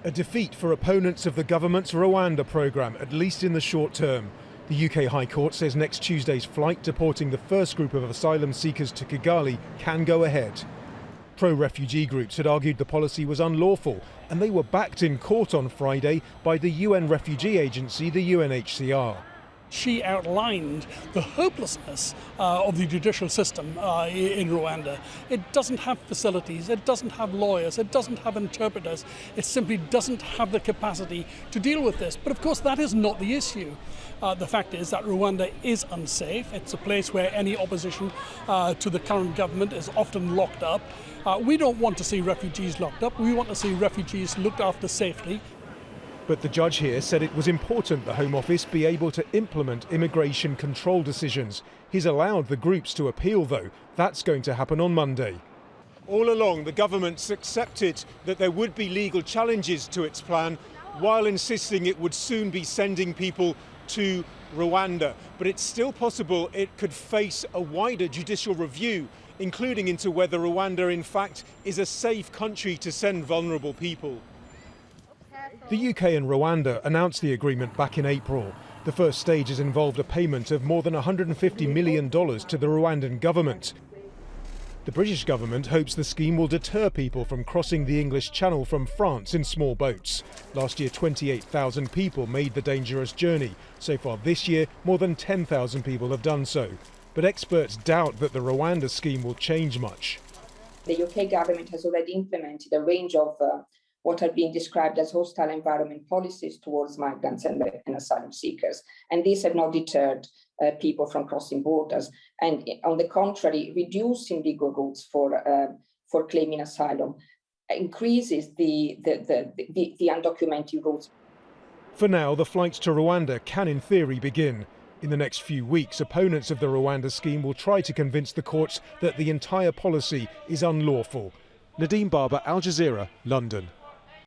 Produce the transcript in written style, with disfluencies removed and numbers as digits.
A defeat for opponents of the government's Rwanda programme, at least in the short term. The UK High Court says next Tuesday's flight deporting the first group of asylum seekers to Kigali can go ahead. Pro-refugee groups had argued the policy was unlawful, and they were backed in court on Friday by the UN refugee agency, the UNHCR. She outlined the hopelessness of the judicial system in Rwanda. It doesn't have facilities, it doesn't have lawyers, it doesn't have interpreters, it simply doesn't have the capacity to deal with this. But of course that is not the issue. The fact is that Rwanda is unsafe. It's a place where any opposition to the current government is often locked up. We don't want to see refugees locked up, we want to see refugees looked after safely. But the judge here said it was important the Home Office be able to implement immigration control decisions. He's allowed the groups to appeal, though. That's going to happen on Monday. All along, the government's accepted that there would be legal challenges to its plan, while insisting it would soon be sending people to Rwanda. But it's still possible it could face a wider judicial review, including into whether Rwanda, in fact, is a safe country to send vulnerable people. The UK and Rwanda announced the agreement back in April. The first stage has involved a payment of more than $150 million to the Rwandan government. The British government hopes the scheme will deter people from crossing the English Channel from France in small boats. Last year, 28,000 people made the dangerous journey. So far this year, more than 10,000 people have done so. But experts doubt that the Rwanda scheme will change much. The UK government has already implemented a range of what are being described as hostile environment policies towards migrants and asylum seekers. And these have not deterred people from crossing borders. And on the contrary, reducing legal routes for claiming asylum increases the undocumented routes. For now, the flights to Rwanda can in theory begin. In the next few weeks, opponents of the Rwanda scheme will try to convince the courts that the entire policy is unlawful. Nadeem Barber, Al Jazeera, London.